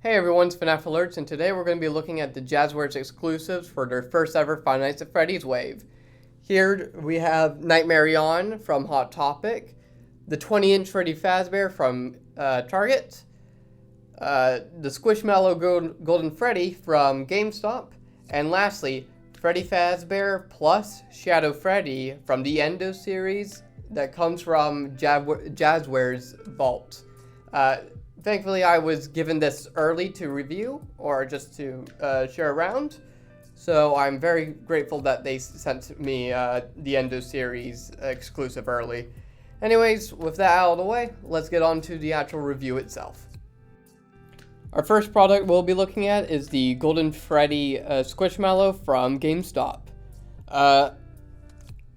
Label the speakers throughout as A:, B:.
A: Hey everyone, it's FNAF Alerts, and today we're going to be looking at the Jazwares exclusives for their first ever Five Nights at Freddy's wave. Here we have Marion from Hot Topic, the 20-inch Freddy Fazbear from Target, the Squishmallow Golden Freddy from GameStop, and lastly, Freddy Fazbear plus Shadow Freddy from the Endo series that comes from Jazwares Vault. Thankfully, I was given this early to review, or just to share around, so I'm very grateful that they sent me the Endo series exclusive early. Anyways, with that out of the way, let's get on to the actual review itself. Our first product we'll be looking at is the Golden Freddy Squishmallow from GameStop.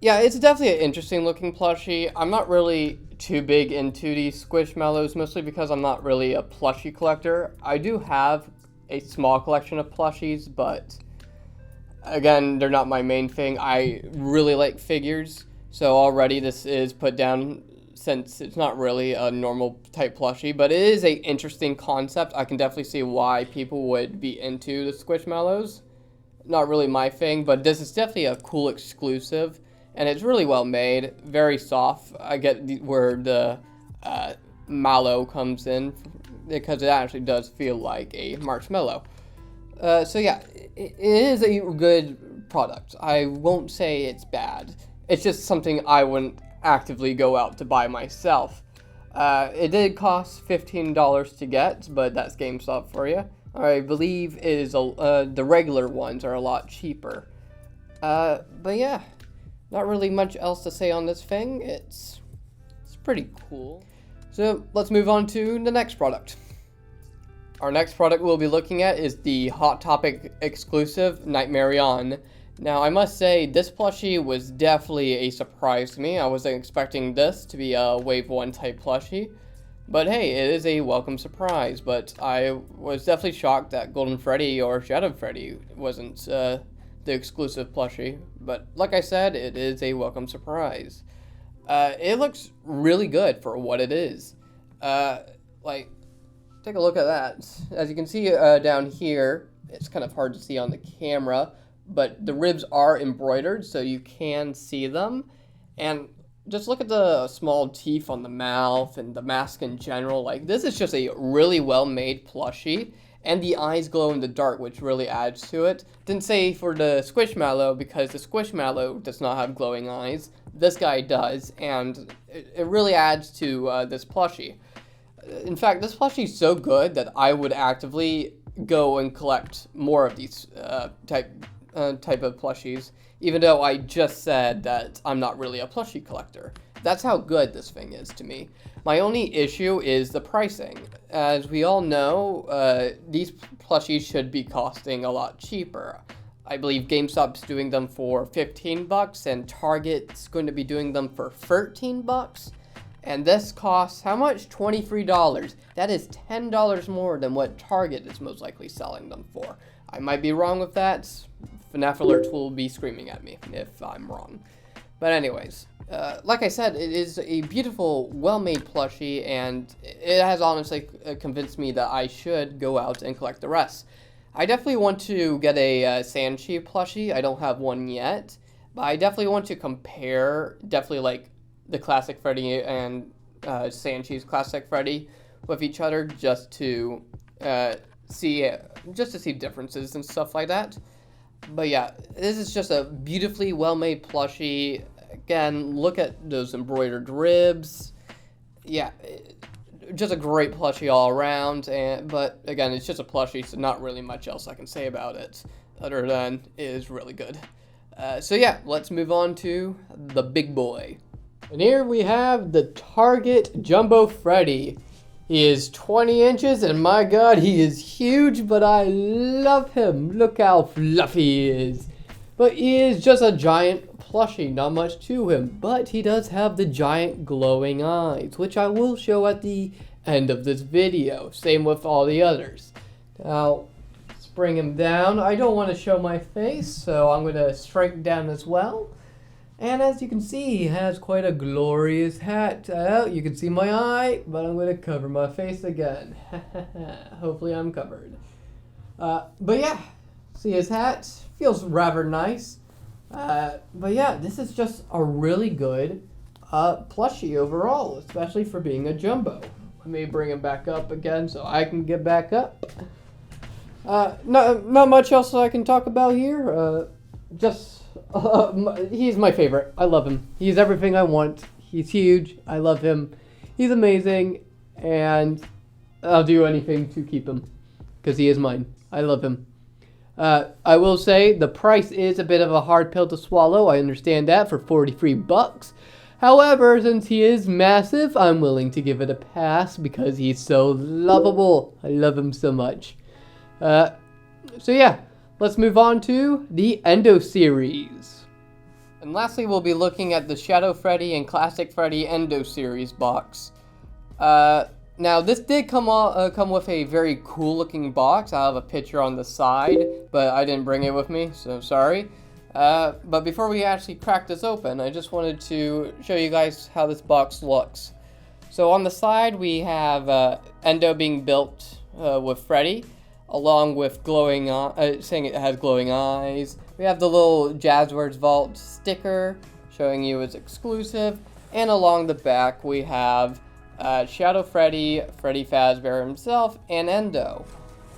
A: Yeah, it's definitely an interesting looking plushie. I'm not really too big into these Squishmallows, mostly because I'm not really a plushie collector. I do have a small collection of plushies, but again, they're not my main thing. I really like figures, so already this is put down since it's not really a normal type plushie, but it is an interesting concept. I can definitely see why people would be into the Squishmallows. Not really my thing, but this is definitely a cool exclusive. And it's really well made, very soft. I get where the mallow comes in, because it actually does feel like a marshmallow. So yeah, it is a good product. I won't say it's bad. It's just something I wouldn't actively go out to buy myself. It did cost $15 to get, but that's GameStop for you. I believe it is the regular ones are a lot cheaper. But yeah. Not really much else to say on this thing. It's pretty cool. So let's move on to the next product. Our next product we'll be looking at is the Hot Topic exclusive Marion. Now I must say this plushie was definitely a surprise to me. I wasn't expecting this to be a Wave 1 type plushie. But hey, it is a welcome surprise. But I was definitely shocked that Golden Freddy or Shadow Freddy wasn't the exclusive plushie, but like I said, it is a welcome surprise. It looks really good for what it is. Like, take a look at that. As you can see down here, it's kind of hard to see on the camera, but the ribs are embroidered, so you can see them. And just look at the small teeth on the mouth and the mask in general. Like, this is just a really well-made plushie. And the eyes glow in the dark, which really adds to it. Didn't say for the Squishmallow, because the Squishmallow does not have glowing eyes. This guy does, and it really adds to this plushie. In fact, this plushie is so good that I would actively go and collect more of these type of plushies, even though I just said that I'm not really a plushie collector. That's how good this thing is to me. My only issue is the pricing. As we all know, these plushies should be costing a lot cheaper. I believe GameStop's doing them for $15 and Target's going to be doing them for $13. And this costs how much? $23. That is $10 more than what Target is most likely selling them for. I might be wrong with that. FNAF Alerts will be screaming at me if I'm wrong. But anyways, like I said, it is a beautiful, well-made plushie, and it has honestly convinced me that I should go out and collect the rest. I definitely want to get a Sanchi plushie. I don't have one yet, but I definitely want to compare, definitely like the classic Freddy and Sanchi's classic Freddy with each other, just to see differences and stuff like that. But yeah, this is just a beautifully well-made plushie. Again, look at those embroidered ribs. Yeah, just a great plushie all around. But again, it's just a plushie, so not really much else I can say about it, other than it is really good. So yeah, let's move on to the big boy. And here we have the Target Jumbo Freddy. He is 20 inches, and my god, he is huge, but I love him. Look how fluffy he is. But he is just a giant plushie, not much to him. But he does have the giant glowing eyes, which I will show at the end of this video. Same with all the others. Now, let's bring him down. I don't want to show my face, so I'm going to shrink down as well. And as you can see, he has quite a glorious hat. You can see my eye, but I'm going to cover my face again. Hopefully I'm covered. But yeah, see his hat? Feels rather nice. But yeah, this is just a really good plushie overall, especially for being a jumbo. Let me bring him back up again so I can get back up. Not much else I can talk about here. He's my favorite. I love him. He's everything I want. He's huge. I love him. He's amazing, and I'll do anything to keep him because he is mine. I love him. I will say the price is a bit of a hard pill to swallow. I understand that for $43. However, since he is massive, I'm willing to give it a pass because he's so lovable. I love him so much. So yeah, let's move on to the Endo series. And lastly, we'll be looking at the Shadow Freddy and Classic Freddy Endo series box. Now, this did come with a very cool looking box. I have a picture on the side, but I didn't bring it with me, so sorry. But before we actually crack this open, I just wanted to show you guys how this box looks. So on the side, we have Endo being built with Freddy, along with saying it has glowing eyes. We have the little Jazwares Vault sticker showing you it's exclusive. And along the back, we have Shadow Freddy, Freddy Fazbear himself, and Endo.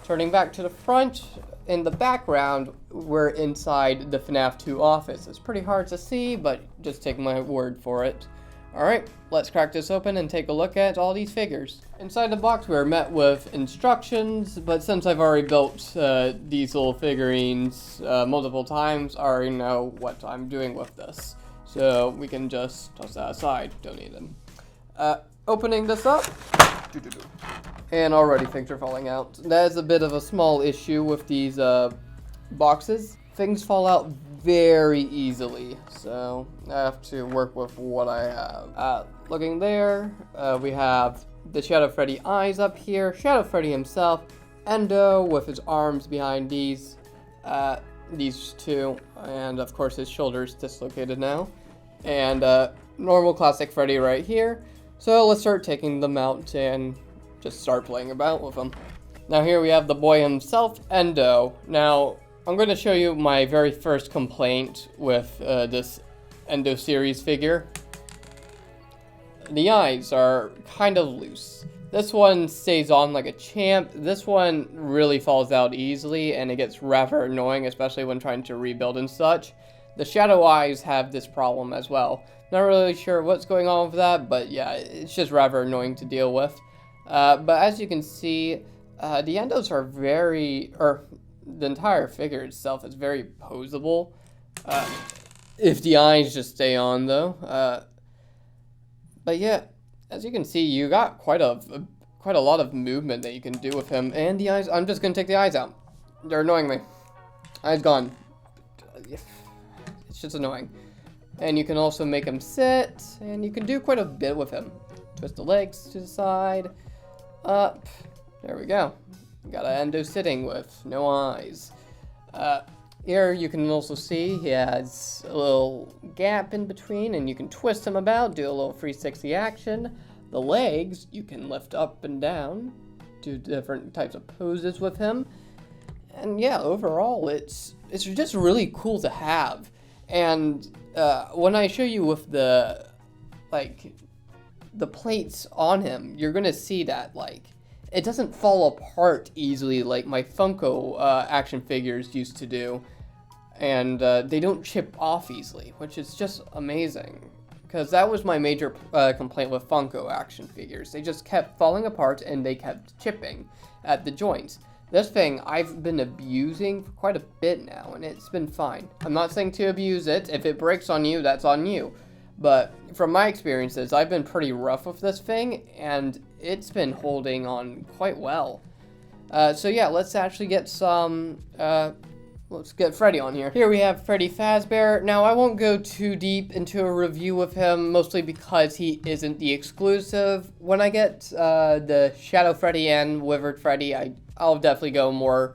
A: Turning back to the front, in the background, we're inside the FNAF 2 office. It's pretty hard to see, but just take my word for it. Alright, let's crack this open and take a look at all these figures. Inside the box, we're met with instructions, but since I've already built these little figurines multiple times, I already know what I'm doing with this. So we can just toss that aside, don't need them. Opening this up, and already things are falling out. That is a bit of a small issue with these boxes. Things fall out very easily, so I have to work with what I have. Looking there, we have the Shadow Freddy eyes up here, Shadow Freddy himself, Endo with his arms behind these two, and of course his shoulders dislocated now, and normal Classic Freddy right here. So let's start taking them out and just start playing about with them. Now here we have the boy himself, Endo. Now I'm going to show you my very first complaint with this Endo series figure. The eyes are kind of loose. This one stays on like a champ. This one really falls out easily and it gets rather annoying, especially when trying to rebuild and such. The shadow eyes have this problem as well. Not really sure what's going on with that, but yeah, it's just rather annoying to deal with. But as you can see, the Endos are the entire figure itself is very posable. If the eyes just stay on though. But yeah, as you can see, you got quite a lot of movement that you can do with him. And the eyes, I'm just gonna take the eyes out. They're annoying me. Eyes gone. It's just annoying. And you can also make him sit, and you can do quite a bit with him. Twist the legs to the side, up. There we go. Got an Endo sitting with no eyes. Here you can also see he has a little gap in between, and you can twist him about, do a little 360 action. The legs you can lift up and down, do different types of poses with him. And yeah, overall it's just really cool to have. And when I show you with the plates on him, you're gonna see that it doesn't fall apart easily like my Funko action figures used to do, and they don't chip off easily, which is just amazing. Because that was my major complaint with Funko action figures. They just kept falling apart and they kept chipping at the joints. This thing I've been abusing for quite a bit now, and it's been fine. I'm not saying to abuse it. If it breaks on you, that's on you. But from my experiences, I've been pretty rough with this thing, and it's been holding on quite well. So yeah, let's actually get let's get Freddy on here. Here we have Freddy Fazbear. Now, I won't go too deep into a review of him, mostly because he isn't the exclusive. When I get the Shadow Freddy and Withered Freddy, I'll definitely go more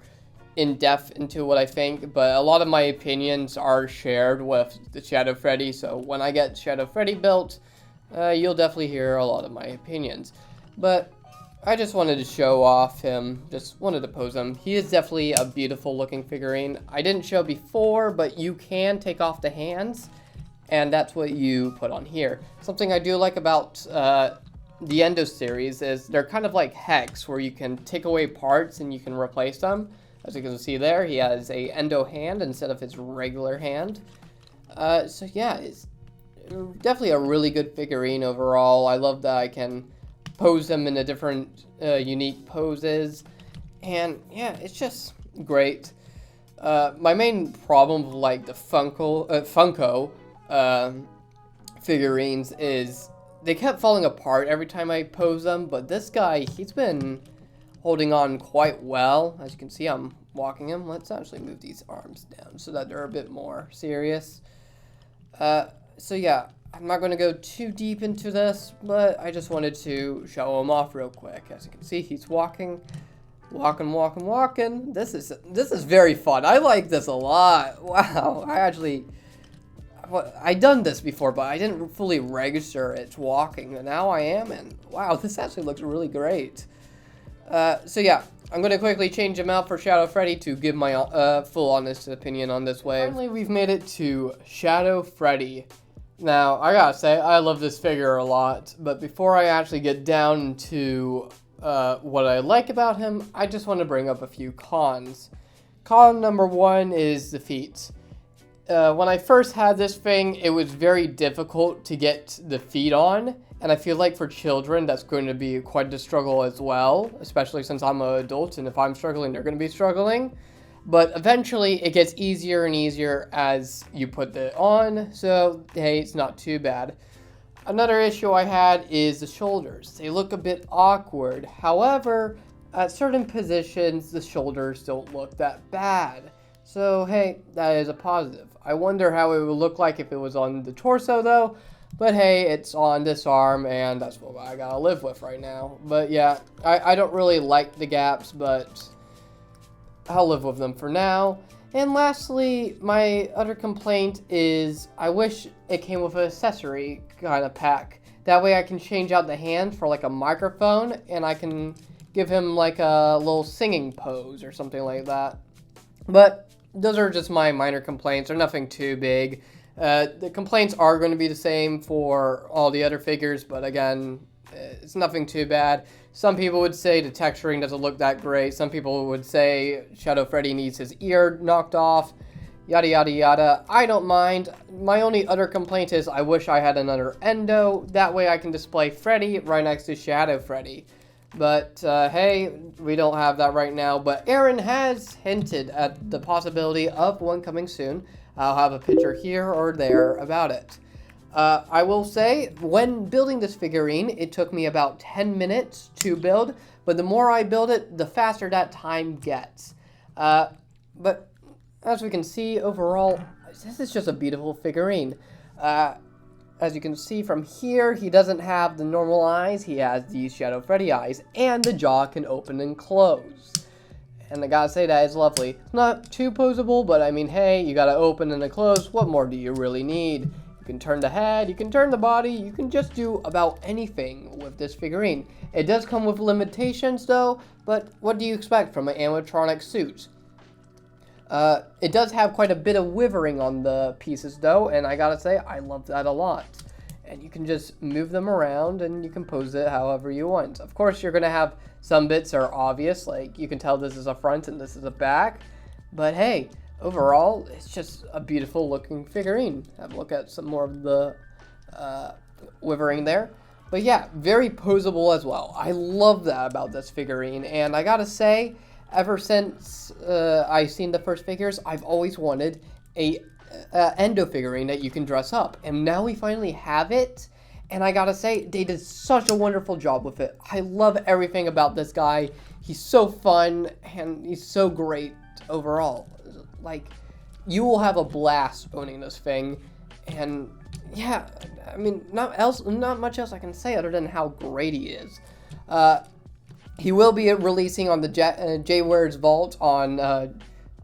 A: in depth into what I think, but a lot of my opinions are shared with the Shadow Freddy. So when I get Shadow Freddy built, you'll definitely hear a lot of my opinions. But I just wanted to show off him, just wanted to pose him. He is definitely a beautiful looking figurine. I didn't show before, but you can take off the hands, and that's what you put on here. Something I do like about the Endo series is they're kind of like Hex, where you can take away parts and you can replace them. As you can see there, he has a Endo hand instead of his regular hand. So yeah, it's definitely a really good figurine overall. I love that I can pose them in a different unique poses, and yeah, it's just great. My main problem with like the Funko figurines is they kept falling apart every time I pose them, but this guy, he's been holding on quite well. As you can see, I'm walking him. Let's actually move these arms down so that they're a bit more serious. So yeah, I'm not going to go too deep into this, but I just wanted to show him off real quick. As you can see, he's walking. This is very fun. I like this a lot. Wow, I done this before, but I didn't fully register it's walking, and now I am, and wow, this actually looks really great. So yeah, I'm going to quickly change him out for Shadow Freddy to give my full honest opinion on this wave. Finally, we've made it to Shadow Freddy. Now, I gotta say, I love this figure a lot, but before I actually get down to what I like about him, I just want to bring up a few cons. Con number one is the feet. When I first had this thing, it was very difficult to get the feet on, and I feel like for children, that's going to be quite a struggle as well, especially since I'm an adult, and if I'm struggling, they're going to be struggling. But eventually, it gets easier and easier as you put it on, so hey, it's not too bad. Another issue I had is the shoulders. They look a bit awkward. However, at certain positions, the shoulders don't look that bad. So hey, that is a positive. I wonder how it would look like if it was on the torso though. But hey, it's on this arm, and that's what I gotta live with right now. But yeah, I don't really like the gaps, but I'll live with them for now. And lastly, my other complaint is I wish it came with an accessory kind of pack. That way I can change out the hand for like a microphone, and I can give him like a little singing pose or something like that. But those are just my minor complaints. They're nothing too big. The complaints are going to be the same for all the other figures, but again, it's nothing too bad. Some people would say the texturing doesn't look that great. Some people would say Shadow Freddy needs his ear knocked off. Yada, yada, yada. I don't mind. My only other complaint is I wish I had another Endo. That way I can display Freddy right next to Shadow Freddy. But, hey, we don't have that right now. But Aaron has hinted at the possibility of one coming soon. I'll have a picture here or there about it. I will say, when building this figurine, it took me about 10 minutes to build, but the more I build it, the faster that time gets. But as we can see, overall, this is just a beautiful figurine. As you can see from here, he doesn't have the normal eyes, he has these Shadow Freddy eyes, and the jaw can open and close. And I gotta say, that is lovely. It's not too posable, but I mean, hey, you gotta open and close, what more do you really need? You can turn the head, you can turn the body, you can just do about anything with this figurine. It does come with limitations though, but what do you expect from an animatronic suit? It does have quite a bit of withering on the pieces though, and I gotta say, I love that a lot. And you can just move them around and you can pose it however you want. Of course, you're gonna have some bits that are obvious, like you can tell this is a front and this is a back, but hey, overall, it's just a beautiful looking figurine. Have a look at some more of the withering there. But yeah, very posable as well. I love that about this figurine, and I gotta say, ever since I've seen the first figures, I've always wanted a Endo figurine that you can dress up, and now we finally have it, and I gotta say, they did such a wonderful job with it. I love everything about this guy. He's so fun, and he's so great overall. Like, you will have a blast owning this thing, and yeah, I mean, not much else I can say other than how great he is. He will be releasing on the Jazwares Vault on the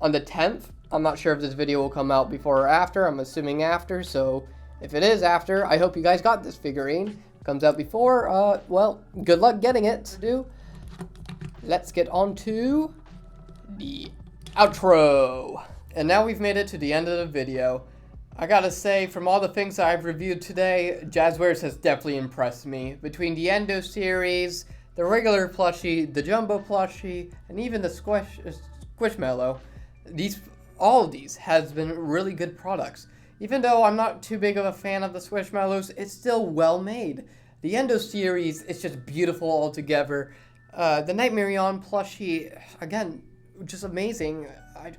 A: 10th. I'm not sure if this video will come out before or after. I'm assuming after, so if it is after, I hope you guys got this figurine. Comes out before, well, good luck getting it. Let's get on to the outro. And now we've made it to the end of the video. I gotta say, from all the things that I've reviewed today, Jazwares has definitely impressed me. Between the Endo series, the regular plushie, the jumbo plushie, and even the squishmallow, all of these has been really good products. Even though I'm not too big of a fan of the squishmallows, it's still well made. The Endo series is just beautiful altogether. The Marion plushie, again, just amazing.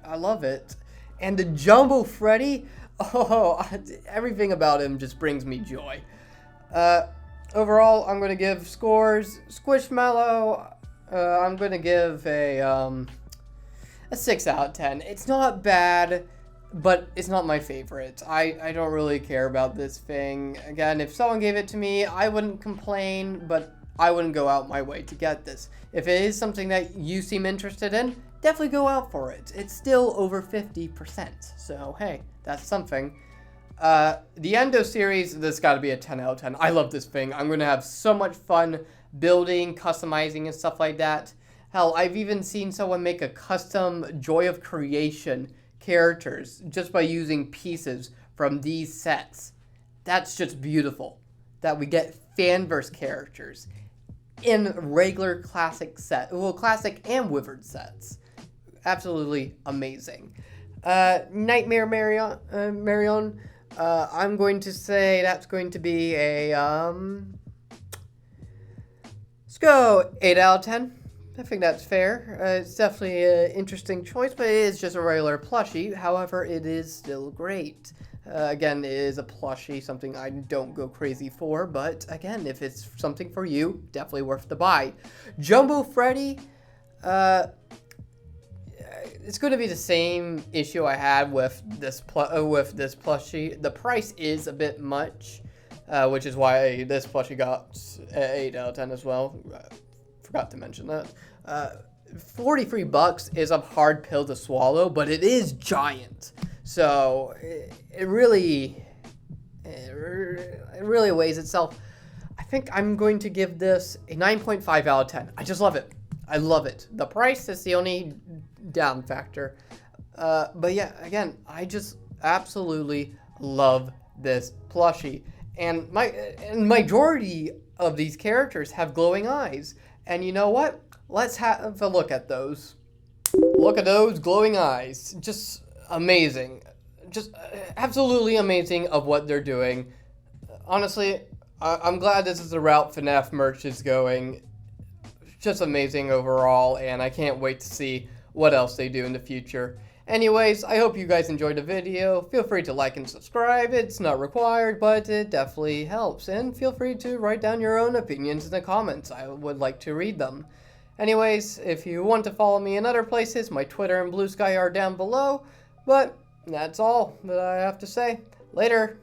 A: I love it. And the jumbo Freddy, oh, everything about him just brings me joy. Overall, I'm going to give scores. Squishmallow, I'm going to give a 6 out of 10. It's not bad, but it's not my favorite. I don't really care about this thing. Again, if someone gave it to me, I wouldn't complain, but I wouldn't go out my way to get this. If it is something that you seem interested in, definitely go out for it. It's still over 50%, so hey, that's something. The Endo series, this got to be a 10 out of 10. I love this thing. I'm going to have so much fun building, customizing, and stuff like that. Hell, I've even seen someone make a custom Joy of Creation characters just by using pieces from these sets. That's just beautiful. That we get fanverse characters in regular classic classic and withered sets. Absolutely amazing. Nightmare Marion, I'm going to say that's going to be a, let's go 8 out of 10. I think that's fair. It's definitely an interesting choice, but it is just a regular plushie. However, it is still great. Again, it is a plushie, something I don't go crazy for, but again, if it's something for you, definitely worth the buy. Jumbo Freddy, it's going to be the same issue I had with this plushie. The price is a bit much, which is why this plushie got 8 out of 10 as well. Forgot to mention that. $43 is a hard pill to swallow, but it is giant. So it really weighs itself. I think I'm going to give this a 9.5 out of 10. I just love it. I love it. The price is the only down factor. But yeah, again, I just absolutely love this plushie. And majority of these characters have glowing eyes. And you know what? Let's have a look at those. Look at those glowing eyes. Just amazing. Just absolutely amazing of what they're doing. Honestly, I'm glad this is the route FNAF merch is going. Just amazing overall, and I can't wait to see what else they do in the future. Anyways, I hope you guys enjoyed the video. Feel free to like and subscribe. It's not required, but it definitely helps. And feel free to write down your own opinions in the comments. I would like to read them. Anyways, if you want to follow me in other places, my Twitter and Blue Sky are down below. But that's all that I have to say. Later.